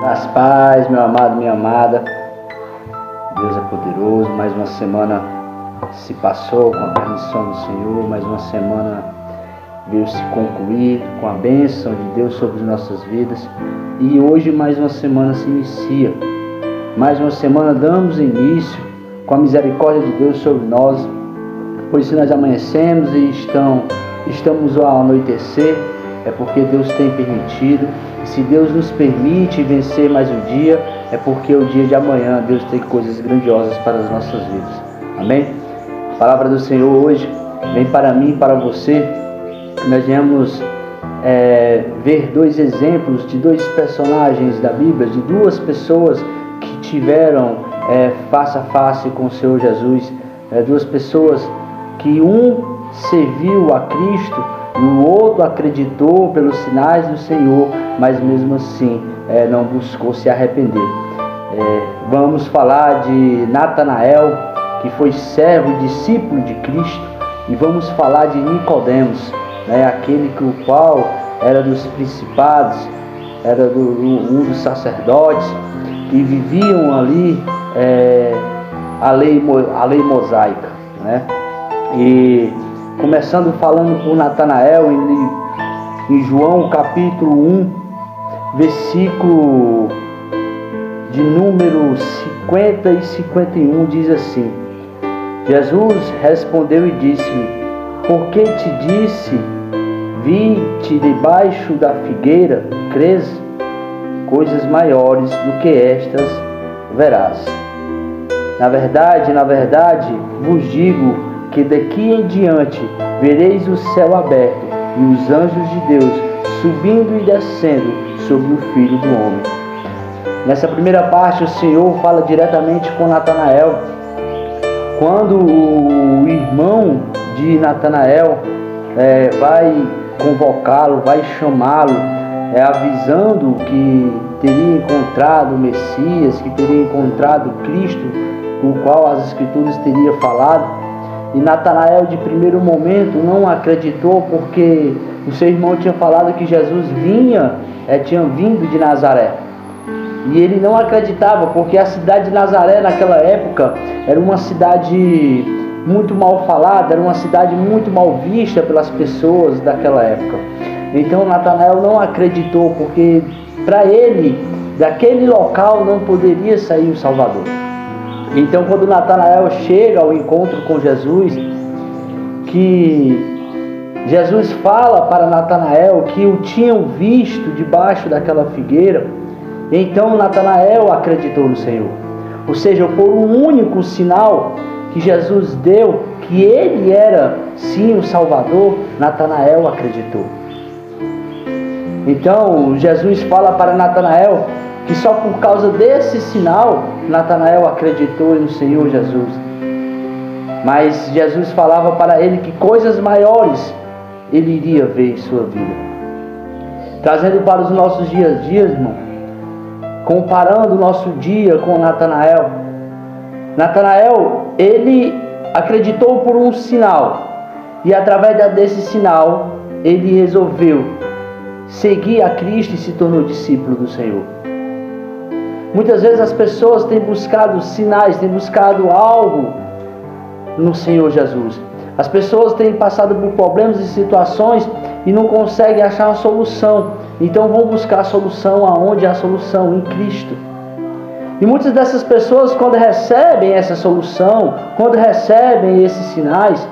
As paz, meu amado, minha amada. Deus é poderoso. Mais uma semana se passou com a permissão do Senhor. Mais uma semana veio se concluir com a bênção de Deus sobre as nossas vidas. E hoje mais uma semana se inicia. Mais uma semana damos início com a misericórdia de Deus sobre nós. Pois se nós amanhecemos e estamos ao anoitecer, é porque Deus tem permitido. E se Deus nos permite vencer mais um dia, é porque o dia de amanhã Deus tem coisas grandiosas para as nossas vidas. Amém? A palavra do Senhor hoje vem para mim e para você. Nós viemos ver dois exemplos de dois personagens da Bíblia, de duas pessoas que tiveram face a face com o Senhor Jesus. Duas pessoas que um serviu a Cristo e o outro acreditou pelos sinais do Senhor, mas mesmo assim não buscou se arrepender. Vamos falar de Natanael, que foi servo e discípulo de Cristo, e vamos falar de Nicodemos, aquele que o qual era dos principados, era um dos sacerdotes que viviam ali a lei mosaica, E começando falando com Natanael em João capítulo 1, versículo de número 50 e 51, diz assim: Jesus respondeu e disse-lhe: por que te disse, vi-te debaixo da figueira, crês? Coisas maiores do que estas verás. Na verdade, vos digo que daqui em diante vereis o céu aberto e os anjos de Deus subindo e descendo sobre o Filho do Homem. Nessa primeira parte, o Senhor fala diretamente com Natanael. Quando o irmão de Natanael vai convocá-lo, vai chamá-lo, avisando que teria encontrado o Messias, que teria encontrado Cristo, o qual as Escrituras teria falado. E Natanael, de primeiro momento, não acreditou, porque o seu irmão tinha falado que Jesus tinha vindo de Nazaré. E ele não acreditava, porque a cidade de Nazaré, naquela época, era uma cidade muito mal falada, era uma cidade muito mal vista pelas pessoas daquela época. Então Natanael não acreditou, porque para ele, daquele local, não poderia sair o Salvador. Então, quando Natanael chega ao encontro com Jesus, que Jesus fala para Natanael que o tinham visto debaixo daquela figueira, então Natanael acreditou no Senhor. Ou seja, por um único sinal que Jesus deu, que ele era sim o Salvador, Natanael acreditou. Então, Jesus fala para Natanael que só por causa desse sinal, Natanael acreditou no Senhor Jesus. Mas Jesus falava para ele que coisas maiores ele iria ver em sua vida. Trazendo para os nossos dias a dia, irmão, comparando o nosso dia com Natanael. Natanael, ele acreditou por um sinal. E através desse sinal, ele resolveu seguir a Cristo e se tornou discípulo do Senhor. Muitas vezes as pessoas têm buscado sinais, têm buscado algo no Senhor Jesus. As pessoas têm passado por problemas e situações e não conseguem achar uma solução. Então vão buscar a solução aonde há a solução? Em Cristo. E muitas dessas pessoas, quando recebem essa solução, quando recebem esses sinais,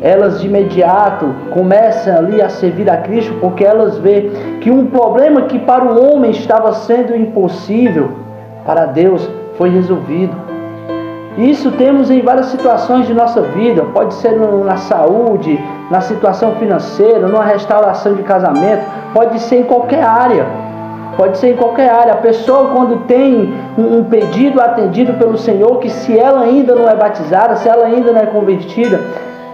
elas de imediato começam ali a servir a Cristo, porque elas veem que um problema que para o homem estava sendo impossível, para Deus foi resolvido. Isso temos em várias situações de nossa vida. Pode ser na saúde, na situação financeira, numa restauração de casamento. Pode ser em qualquer área. Pode ser em qualquer área. A pessoa, quando tem um pedido atendido pelo Senhor, que se ela ainda não é batizada, se ela ainda não é convertida,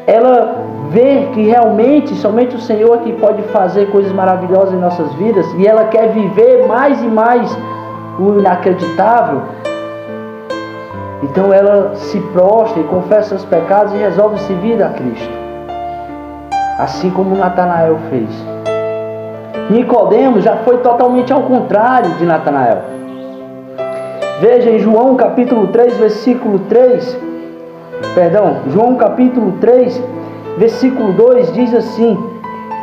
ela vê que realmente somente o Senhor é que pode fazer coisas maravilhosas em nossas vidas, e ela quer viver mais e mais o inacreditável. Então ela se prostra e confessa seus pecados e resolve servir a Cristo, assim como Natanael fez. Nicodemos já foi totalmente ao contrário de Natanael. Veja em João capítulo 3, versículo 3, João capítulo 3, versículo 2 diz assim: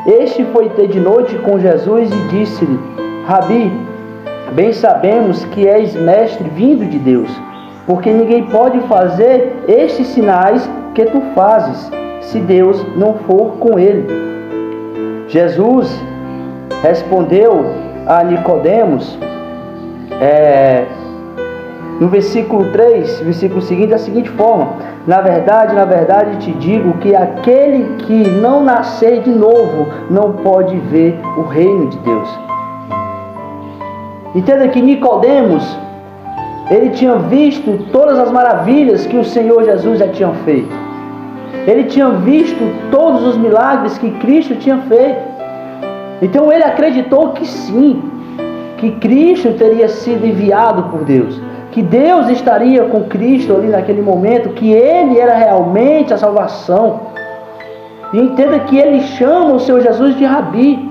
Este foi ter de noite com Jesus e disse-lhe: Rabi, bem sabemos que és mestre vindo de Deus, porque ninguém pode fazer estes sinais que tu fazes, se Deus não for com ele. Jesus respondeu a Nicodemos, no versículo 3, versículo seguinte, da seguinte forma: na verdade te digo que aquele que não nascer de novo não pode ver o reino de Deus. Entenda que Nicodemos, ele tinha visto todas as maravilhas que o Senhor Jesus já tinha feito. Ele tinha visto todos os milagres que Cristo tinha feito. Então ele acreditou que sim, que Cristo teria sido enviado por Deus, que Deus estaria com Cristo ali naquele momento, que Ele era realmente a salvação. E entenda que ele chama o Senhor Jesus de Rabi,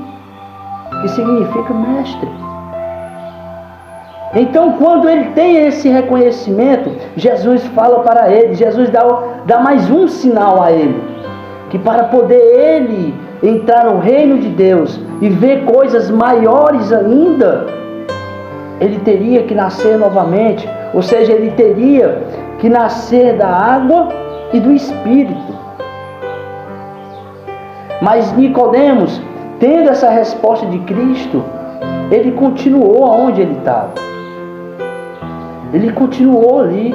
que significa mestre. Então, quando ele tem esse reconhecimento, Jesus fala para ele, Jesus dá mais um sinal a ele, que para poder ele entrar no reino de Deus e ver coisas maiores ainda, ele teria que nascer novamente, ou seja, ele teria que nascer da água e do Espírito. Mas Nicodemos, tendo essa resposta de Cristo, ele continuou aonde ele estava. Ele continuou ali.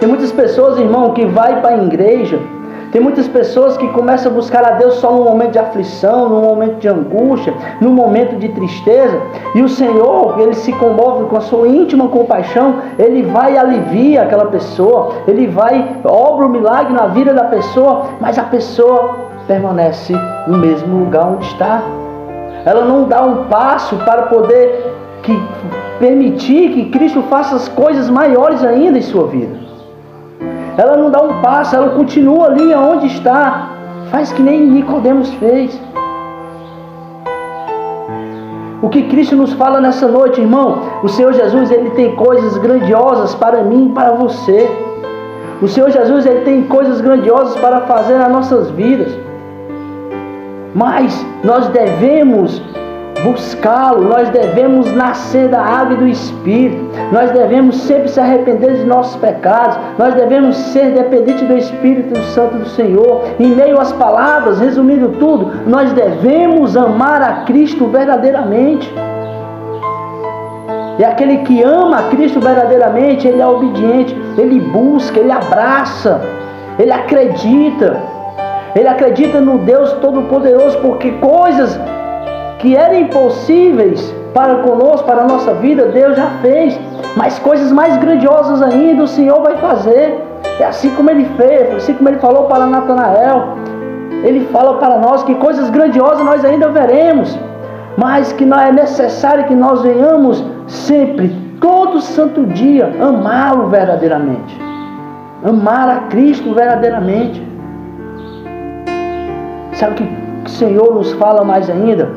Tem muitas pessoas, irmão, que vai para a igreja. Tem muitas pessoas que começam a buscar a Deus só num momento de aflição, num momento de angústia, num momento de tristeza. E o Senhor, ele se comove com a sua íntima compaixão. Ele vai e alivia aquela pessoa. Ele vai, obra o milagre na vida da pessoa. Mas a pessoa permanece no mesmo lugar onde está. Ela não dá um passo para poder permitir que Cristo faça as coisas maiores ainda em sua vida. Ela não dá um passo, ela continua ali onde está. Faz que nem Nicodemos fez. O que Cristo nos fala nessa noite, irmão? O Senhor Jesus, ele tem coisas grandiosas para mim e para você. O Senhor Jesus, ele tem coisas grandiosas para fazer nas nossas vidas. Mas nós devemos buscá-lo, nós devemos nascer da água e do Espírito, nós devemos sempre se arrepender de nossos pecados, nós devemos ser dependentes do Espírito Santo do Senhor. Em meio às palavras, resumindo tudo, nós devemos amar a Cristo verdadeiramente. E aquele que ama a Cristo verdadeiramente, ele é obediente, ele busca, ele abraça, ele acredita no Deus Todo-Poderoso, porque coisas que eram impossíveis para conosco, para a nossa vida, Deus já fez. Mas coisas mais grandiosas ainda o Senhor vai fazer. É assim como Ele fez, assim como Ele falou para Natanael. Ele fala para nós que coisas grandiosas nós ainda veremos. Mas que não é necessário que nós venhamos sempre, todo santo dia, amá-lo verdadeiramente. Amar a Cristo verdadeiramente. Sabe o que o Senhor nos fala mais ainda?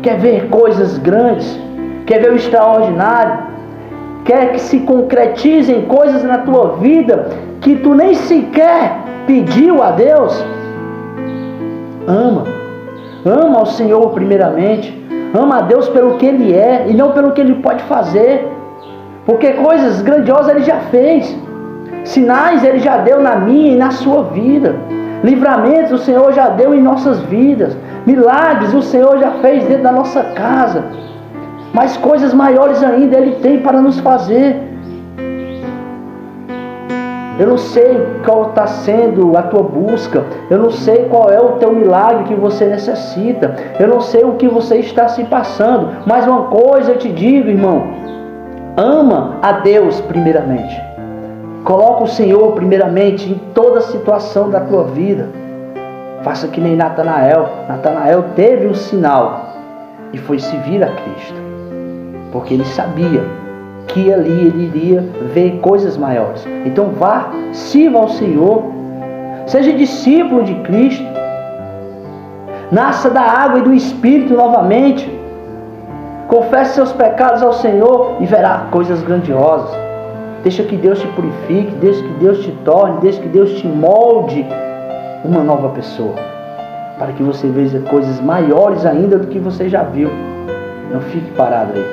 Quer ver coisas grandes? Quer ver o extraordinário? Quer que se concretizem coisas na tua vida que tu nem sequer pediu a Deus? Ama ao Senhor primeiramente. Ama a Deus pelo que Ele é e não pelo que Ele pode fazer. Porque coisas grandiosas Ele já fez. Sinais Ele já deu na minha e na sua vida. Livramentos o Senhor já deu em nossas vidas. Milagres o Senhor já fez dentro da nossa casa. Mas coisas maiores ainda Ele tem para nos fazer. Eu não sei qual está sendo a tua busca. Eu não sei qual é o teu milagre que você necessita. Eu não sei o que você está se passando. Mas uma coisa eu te digo, irmão. Ama a Deus primeiramente. Coloca o Senhor primeiramente em toda a situação da tua vida. Faça que nem Natanael. Natanael teve um sinal e foi se vir a Cristo. Porque ele sabia que ali ele iria ver coisas maiores. Então vá, sirva ao Senhor. Seja discípulo de Cristo. Nasça da água e do Espírito novamente. Confesse seus pecados ao Senhor e verá coisas grandiosas. Deixa que Deus te purifique, deixa que Deus te torne, deixa que Deus te molde uma nova pessoa, para que você veja coisas maiores ainda do que você já viu. Não fique parado aí.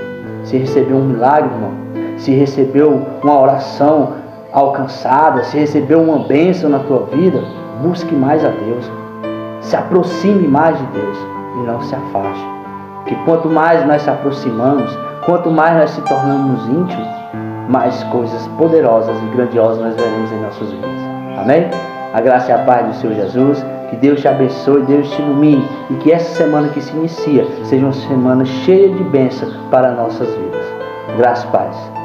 Se recebeu um milagre, irmão, se recebeu uma oração alcançada, se recebeu uma bênção na tua vida, busque mais a Deus. Se aproxime mais de Deus e não se afaste. Porque quanto mais nós se aproximamos, quanto mais nós se tornamos íntimos, mais coisas poderosas e grandiosas nós veremos em nossas vidas. Amém? A graça e a paz do Senhor Jesus. Que Deus te abençoe, Deus te ilumine. E que essa semana que se inicia seja uma semana cheia de bênção para nossas vidas. Graça e paz.